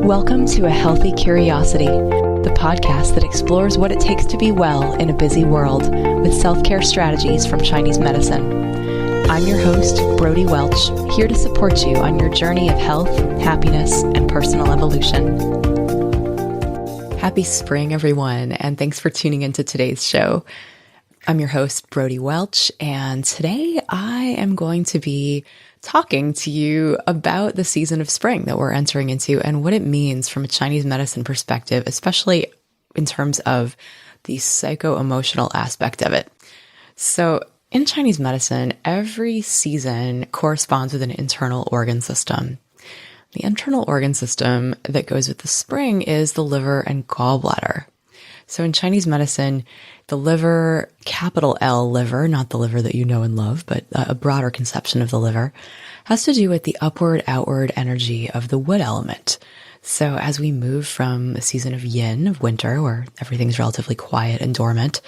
Welcome to A Healthy Curiosity, the podcast that explores what it takes to be well in a busy world with self-care strategies from Chinese medicine. I'm your host, Brodie Welch, here to support you on your journey of health, happiness, and personal evolution. Happy spring, everyone, and thanks for tuning into today's show. I'm your host, Brodie Welch, and today I am going to be talking to you about the season of spring that we're entering into and what it means from a Chinese medicine perspective, especially in terms of the psycho-emotional aspect of it. So in Chinese medicine, every season corresponds with an internal organ system. The internal organ system that goes with the spring is the liver and gallbladder. So in Chinese medicine, the liver, capital L liver, not the liver that you know and love, but a broader conception of the liver, has to do with the upward-outward energy of the wood element. So as we move from a season of yin, of winter, where everything's relatively quiet and dormant,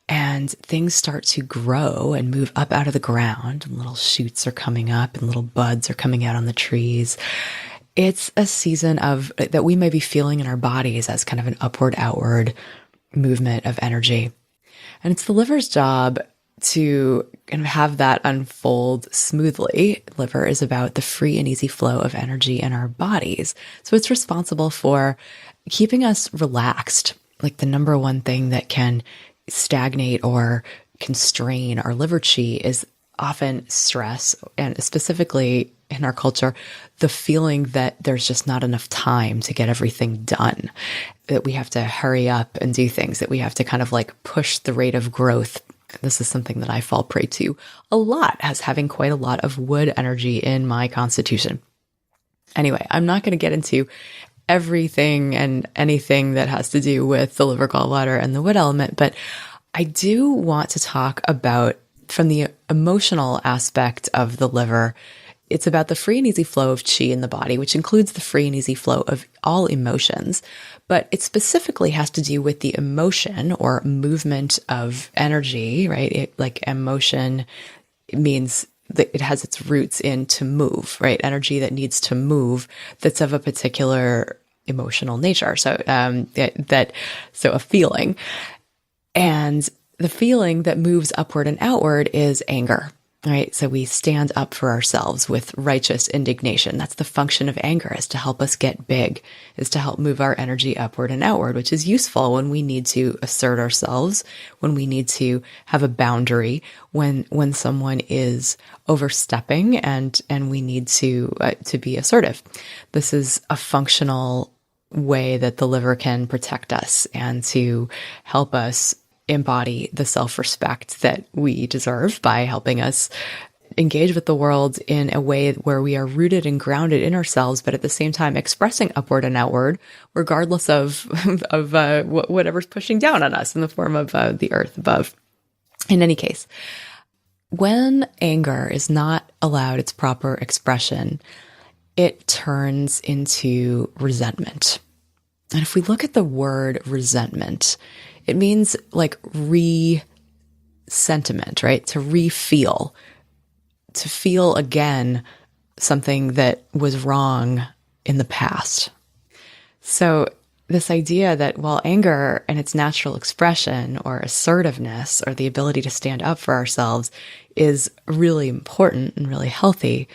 and things start to grow and move up out of the ground, and little shoots are coming up and little buds are coming out on the trees, it's a season of that we may be feeling in our bodies as kind of an upward-outward movement of energy. And it's the liver's job to kind of have that unfold smoothly. Liver is about the free and easy flow of energy in our bodies. So it's responsible for keeping us relaxed. Like the number one thing that can stagnate or constrain our liver qi is often stress, and specifically in our culture, the feeling that there's just not enough time to get everything done, that we have to hurry up and do things, that we have to kind of like push the rate of growth. This is something that I fall prey to a lot, as having quite a lot of wood energy in my constitution. Anyway, I'm not going to get into everything and anything that has to do with the liver, gallbladder, and the wood element, but I do want to talk about, from the emotional aspect of the liver, it's about the free and easy flow of qi in the body, which includes the free and easy flow of all emotions. But it specifically has to do with the emotion or movement of energy, right? Like emotion, it means that it has its roots in to move, right? Energy that needs to move, that's of a particular emotional nature. So, so a feeling. And the feeling that moves upward and outward is anger, right? So we stand up for ourselves with righteous indignation. That's the function of anger, is to help us get big, is to help move our energy upward and outward, which is useful when we need to assert ourselves, when we need to have a boundary, when someone is overstepping and we need to be assertive. This is a functional way that the liver can protect us and to help us embody the self-respect that we deserve by helping us engage with the world in a way where we are rooted and grounded in ourselves, but at the same time expressing upward and outward, regardless of whatever's pushing down on us in the form of the earth above. In any case, when anger is not allowed its proper expression, it turns into resentment. And if we look at the word resentment, it means like re-sentiment, right? To re-feel, to feel again something that was wrong in the past. So this idea that while anger and its natural expression or assertiveness or the ability to stand up for ourselves is really important and really healthy,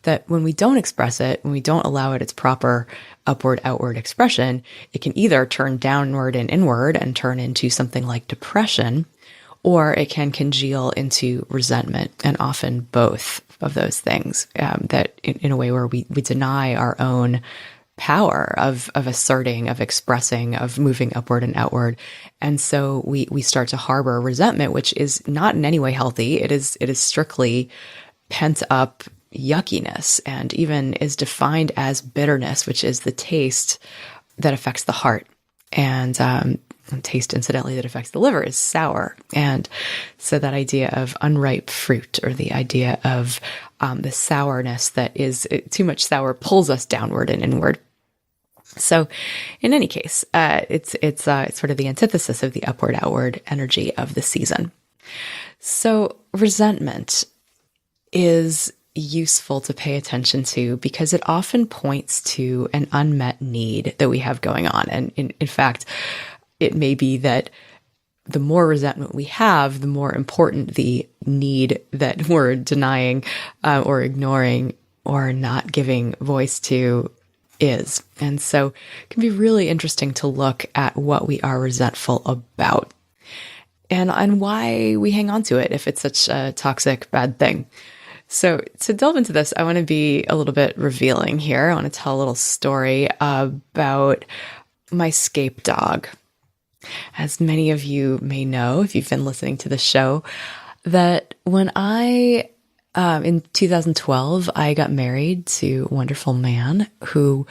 that when we don't express it, when we don't allow it its proper upward-outward expression, it can either turn downward and inward and turn into something like depression, or it can congeal into resentment, and often both of those things, that in a way where we deny our own power of asserting, of expressing, of moving upward and outward. And so we start to harbor resentment, which is not in any way healthy. It is strictly pent up yuckiness, and even is defined as bitterness, which is the taste that affects the heart. And taste, incidentally, that affects the liver is sour. And so that idea of unripe fruit, or the idea of the sourness that is too much sour, pulls us downward and inward. So in any case, it's sort of the antithesis of the upward-outward energy of the season. So resentment is useful to pay attention to because it often points to an unmet need that we have going on. And in fact, it may be that the more resentment we have, the more important the need that we're denying or ignoring or not giving voice to is. And so it can be really interesting to look at what we are resentful about and why we hang on to it if it's such a toxic, bad thing. So to delve into this, I want to be a little bit revealing here. I want to tell a little story about my scape dog. As many of you may know, if you've been listening to the show, that when in 2012, I got married to a wonderful man who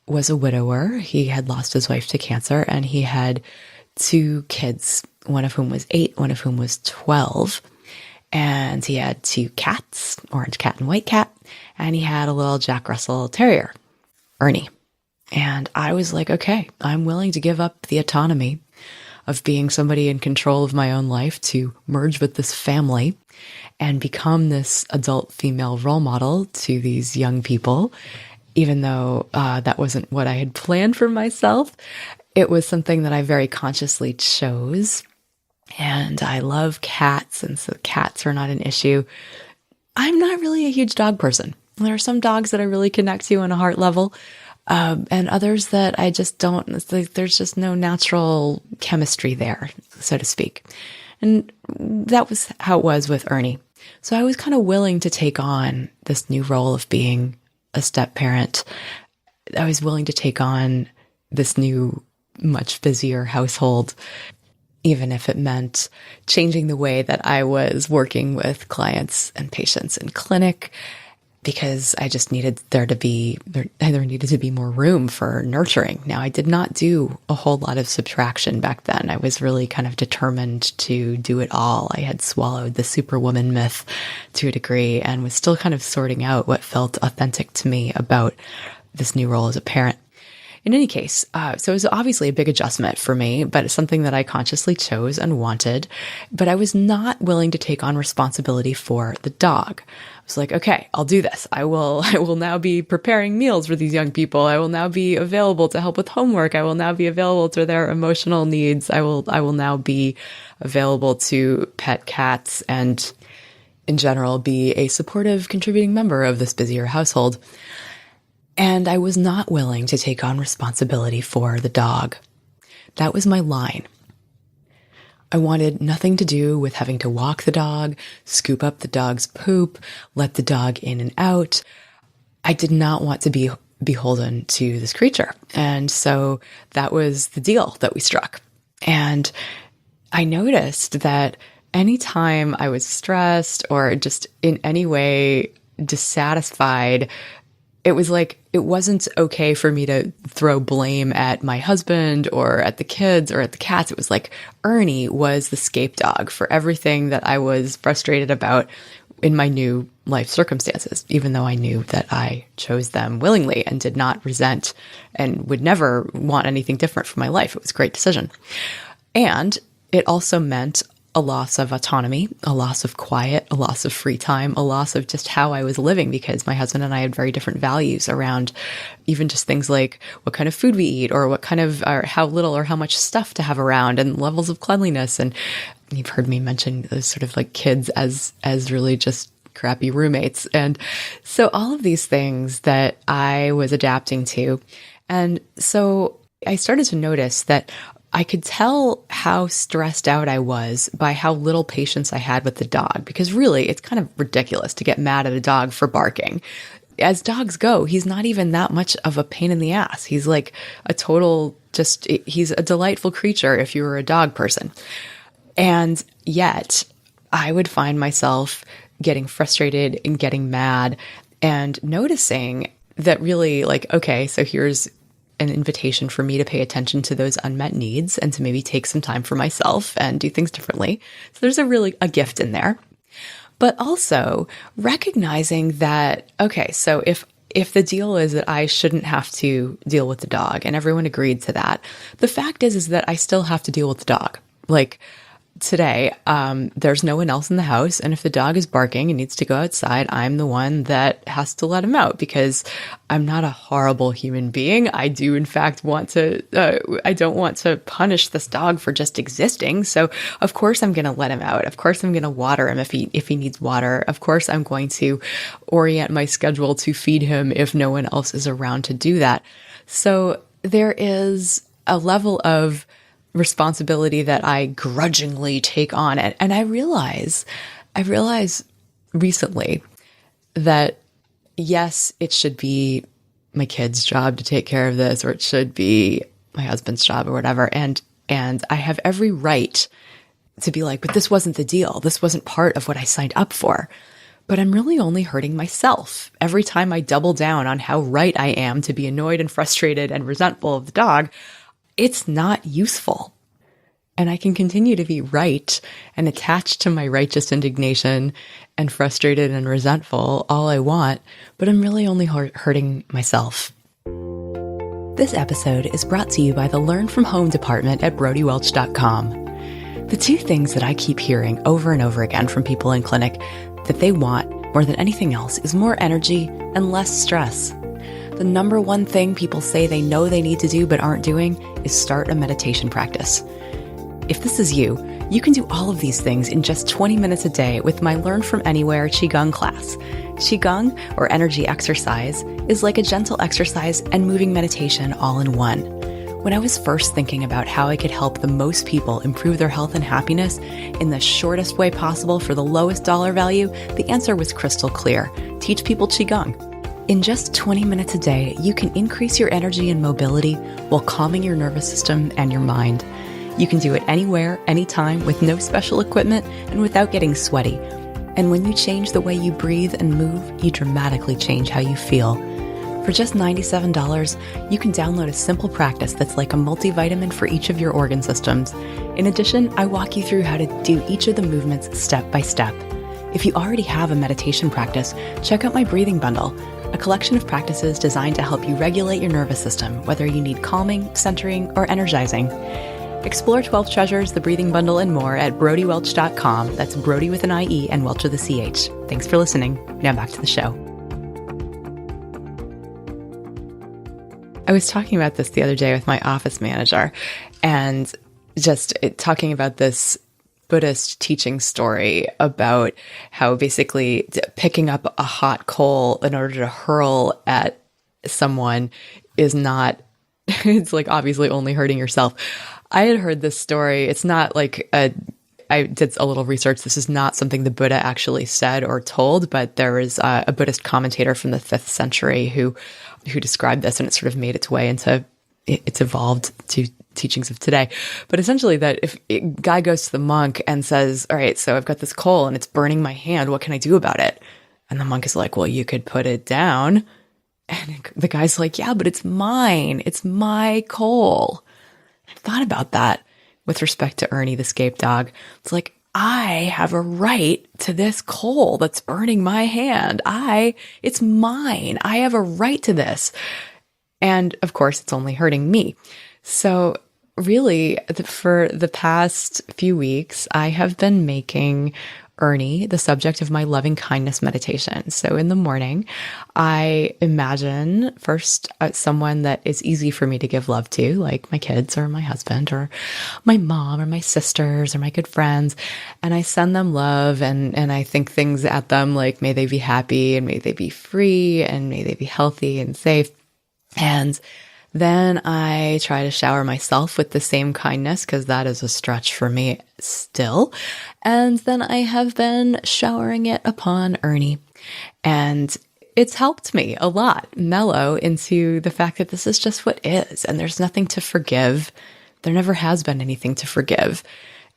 was a widower. He had lost his wife to cancer, and he had 2 kids, one of whom was 8, one of whom was 12. And he had 2 cats, orange cat and white cat, and he had a little Jack Russell Terrier, Ernie. And I was like, okay, I'm willing to give up the autonomy of being somebody in control of my own life to merge with this family and become this adult female role model to these young people, even though that wasn't what I had planned for myself. It was something that I very consciously chose. And I love cats, and so cats are not an issue. I'm not really a huge dog person. There are some dogs that I really connect to on a heart level, and others that I just don't. There's just no natural chemistry there, so to speak. And that was how it was with Ernie. So I was kind of willing to take on this new role of being a step parent. I was willing to take on this new, much busier household, even if it meant changing the way that I was working with clients and patients in clinic, because I just needed there needed to be more room for nurturing. Now, I did not do a whole lot of subtraction back then. I was really kind of determined to do it all. I had swallowed the superwoman myth to a degree and was still kind of sorting out what felt authentic to me about this new role as a parent. In any case, so it was obviously a big adjustment for me, but it's something that I consciously chose and wanted. But I was not willing to take on responsibility for the dog. I was like, okay, I'll do this. I will now be preparing meals for these young people. I will now be available to help with homework. I will now be available to their emotional needs. I will now be available to pet cats and in general be a supportive, contributing member of this busier household. And I was not willing to take on responsibility for the dog. That was my line. I wanted nothing to do with having to walk the dog, scoop up the dog's poop, let the dog in and out. I did not want to be beholden to this creature. And so that was the deal that we struck. And I noticed that anytime I was stressed or just in any way dissatisfied, it was like, it wasn't okay for me to throw blame at my husband or at the kids or at the cats. It was like Ernie was the scapegoat for everything that I was frustrated about in my new life circumstances, even though I knew that I chose them willingly and did not resent and would never want anything different for my life. It was a great decision. And it also meant a loss of autonomy, a loss of quiet, a loss of free time, a loss of just how I was living, because my husband and I had very different values around even just things like what kind of food we eat or what kind of, or how little or how much stuff to have around and levels of cleanliness. And you've heard me mention those sort of like kids as really just crappy roommates. And so all of these things that I was adapting to. And so I started to notice that I could tell how stressed out I was by how little patience I had with the dog, because really it's kind of ridiculous to get mad at a dog for barking. As dogs go, he's not even that much of a pain in the ass. He's like a total, he's a delightful creature if you were a dog person. And yet I would find myself getting frustrated and getting mad and noticing that really like, okay, so here's an invitation for me to pay attention to those unmet needs and to maybe take some time for myself and do things differently. So there's a gift in there. But also recognizing that, okay, so if the deal is that I shouldn't have to deal with the dog, and everyone agreed to that, the fact is that I still have to deal with the dog. Like, today, there's no one else in the house. And if the dog is barking and needs to go outside, I'm the one that has to let him out because I'm not a horrible human being. I do, in fact, I don't want to punish this dog for just existing. So of course I'm going to let him out. Of course I'm going to water him if he needs water. Of course I'm going to orient my schedule to feed him if no one else is around to do that. So there is a level of responsibility that I grudgingly take on. And I realize recently that yes, it should be my kid's job to take care of this, or it should be my husband's job or whatever. And I have every right to be like, but this wasn't the deal. This wasn't part of what I signed up for. But I'm really only hurting myself. Every time I double down on how right I am to be annoyed and frustrated and resentful of the dog, it's not useful. And I can continue to be right and attached to my righteous indignation and frustrated and resentful all I want, but I'm really only hurting myself. This episode is brought to you by the Learn From Home department at BrodieWelch.com. The two things that I keep hearing over and over again from people in clinic that they want more than anything else is more energy and less stress. The number one thing people say they know they need to do but aren't doing is start a meditation practice. If this is you, you can do all of these things in just 20 minutes a day with my Learn From Anywhere Qigong class. Qigong, or energy exercise, is like a gentle exercise and moving meditation all in one. When I was first thinking about how I could help the most people improve their health and happiness in the shortest way possible for the lowest dollar value, the answer was crystal clear. Teach people Qigong. In just 20 minutes a day, you can increase your energy and mobility while calming your nervous system and your mind. You can do it anywhere, anytime, with no special equipment and without getting sweaty. And when you change the way you breathe and move, you dramatically change how you feel. For just $97, you can download a simple practice that's like a multivitamin for each of your organ systems. In addition, I walk you through how to do each of the movements step by step. If you already have a meditation practice, check out my breathing bundle, a collection of practices designed to help you regulate your nervous system, whether you need calming, centering, or energizing. Explore 12 Treasures, the breathing bundle, and more at BrodieWelch.com. That's Brodie with an IE and Welch with a CH. Thanks for listening. Now back to the show. I was talking about this the other day with my office manager and just talking about this Buddhist teaching story about how basically picking up a hot coal in order to hurl at someone is not, it's like obviously only hurting yourself. I had heard this story. It's not like I did a little research. This is not something the Buddha actually said or told, but there was a Buddhist commentator from the 5th century who described this, and it sort of made its way into, it's evolved to teachings of today. But essentially that if a guy goes to the monk and says, all right, so I've got this coal and it's burning my hand, what can I do about it? And the monk is like, well, you could put it down. And the guy's like, yeah, but it's mine. It's my coal. I thought about that with respect to Ernie, the scape dog. It's like, I have a right to this coal that's burning my hand. It's mine. I have a right to this. And of course, it's only hurting me. So really, for the past few weeks, I have been making Ernie the subject of my loving kindness meditation. So in the morning, I imagine first someone that is easy for me to give love to, like my kids or my husband or my mom or my sisters or my good friends. And I send them love and I think things at them like, may they be happy and may they be free and may they be healthy and safe. And then I try to shower myself with the same kindness because that is a stretch for me still. And then I have been showering it upon Ernie. And it's helped me a lot mellow into the fact that this is just what is. And there's nothing to forgive. There never has been anything to forgive.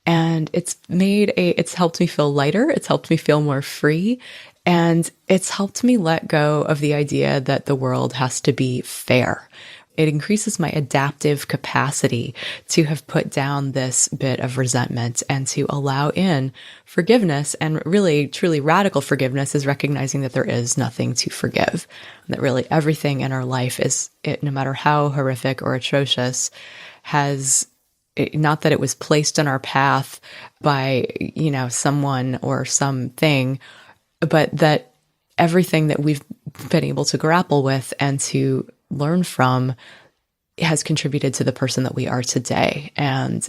And it's helped me feel lighter. It's helped me feel more free. And it's helped me let go of the idea that the world has to be fair. It increases my adaptive capacity to have put down this bit of resentment and to allow in forgiveness. And really, truly radical forgiveness is recognizing that there is nothing to forgive. That really everything in our life no matter how horrific or atrocious, has not that it was placed in our path by, someone or something, but that everything that we've been able to grapple with and to learn from has contributed to the person that we are today. And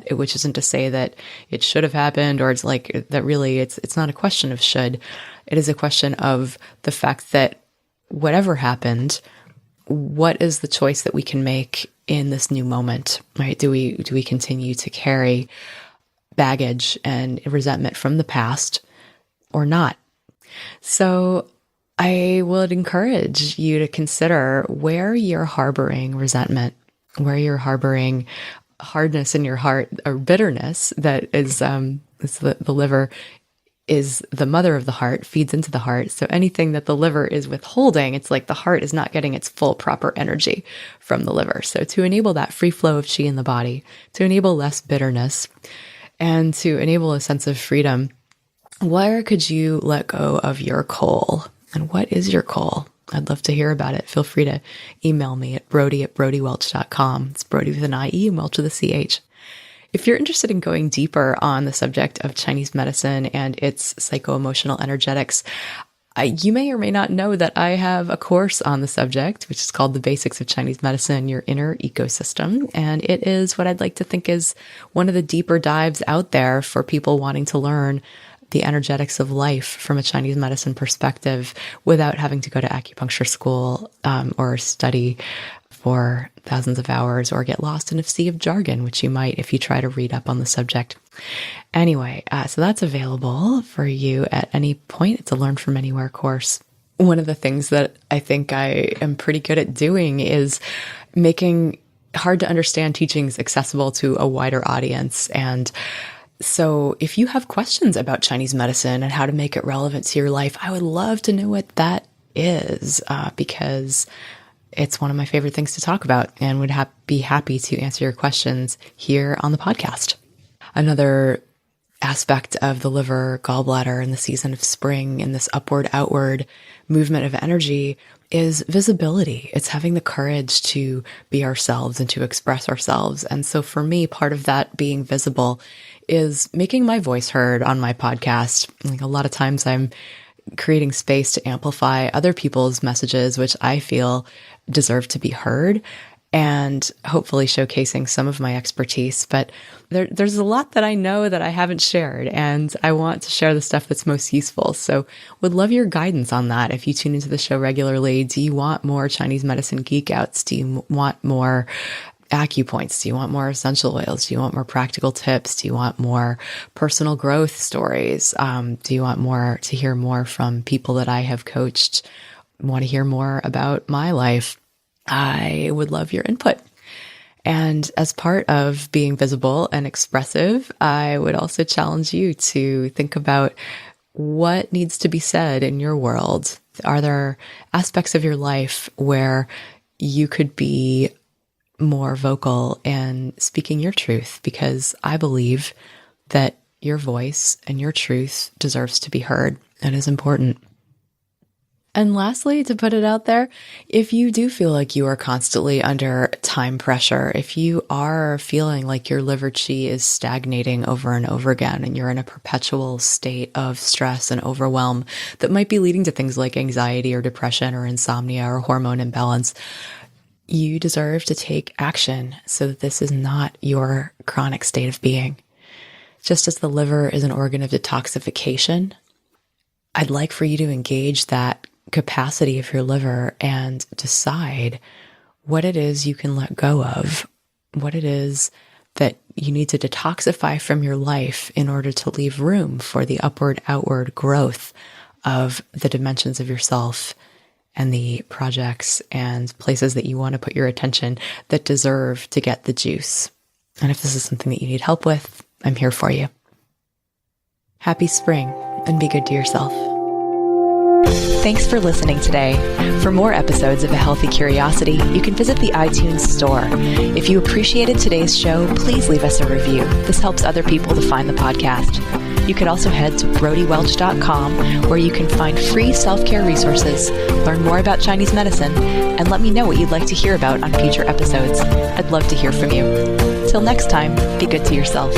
which isn't to say that it should have happened, or it's like that really it's not a question of should. It is a question of the fact that whatever happened, what is the choice that we can make in this new moment, right? Do we continue to carry baggage and resentment from the past or not? So I would encourage you to consider where you're harboring resentment, where you're harboring hardness in your heart or bitterness that is the liver is the mother of the heart, feeds into the heart. So anything that the liver is withholding, it's like the heart is not getting its full proper energy from the liver. So to enable that free flow of qi in the body, to enable less bitterness, and to enable a sense of freedom, where could you let go of your coal? And what is your coal? I'd love to hear about it. Feel free to email me at Brodie@BrodieWelch.com. It's Brodie with an I-E and Welch with a C-H. If you're interested in going deeper on the subject of Chinese medicine and its psycho-emotional energetics, you may or may not know that I have a course on the subject, which is called The Basics of Chinese Medicine, Your Inner Ecosystem. And it is what I'd like to think is one of the deeper dives out there for people wanting to learn the energetics of life from a Chinese medicine perspective without having to go to acupuncture school or study for thousands of hours or get lost in a sea of jargon, which you might if you try to read up on the subject. Anyway, so that's available for you at any point. It's a Learn From Anywhere course. One of the things that I think I am pretty good at doing is making hard to understand teachings accessible to a wider audience. And so if you have questions about Chinese medicine and how to make it relevant to your life, I would love to know what that is, because it's one of my favorite things to talk about and would be happy to answer your questions here on the podcast. Another aspect of the liver, gallbladder, in the season of spring, in this upward-outward movement of energy, is visibility. It's having the courage to be ourselves and to express ourselves. And so for me, part of that being visible is making my voice heard on my podcast. Like a lot of times I'm creating space to amplify other people's messages, which I feel deserve to be heard, and hopefully showcasing some of my expertise. But there's a lot that I know that I haven't shared, and I want to share the stuff that's most useful. So would love your guidance on that. If you tune into the show regularly, do you want more Chinese medicine geek outs? Do you want more acupoints? Do you want more essential oils? Do you want more practical tips? Do you want more personal growth stories? Do you want to hear more from people that I have coached? Want to hear more about my life? I would love your input. And as part of being visible and expressive, I would also challenge you to think about what needs to be said in your world. Are there aspects of your life where you could be more vocal in speaking your truth? Because I believe that your voice and your truth deserves to be heard and is important. And lastly, to put it out there, if you do feel like you are constantly under time pressure, if you are feeling like your liver qi is stagnating over and over again, and you're in a perpetual state of stress and overwhelm that might be leading to things like anxiety or depression or insomnia or hormone imbalance, you deserve to take action so that this is not your chronic state of being. Just as the liver is an organ of detoxification, I'd like for you to engage that capacity of your liver and decide what it is you can let go of, what it is that you need to detoxify from your life in order to leave room for the upward-outward growth of the dimensions of yourself and the projects and places that you want to put your attention that deserve to get the juice. And if this is something that you need help with, I'm here for you. Happy spring, and be good to yourself. Thanks for listening today. For more episodes of A Healthy Curiosity, you can visit the iTunes store. If you appreciated today's show, please leave us a review. This helps other people to find the podcast. You could also head to brodiewelch.com, where you can find free self-care resources, learn more about Chinese medicine, and let me know what you'd like to hear about on future episodes. I'd love to hear from you. Till next time, be good to yourself.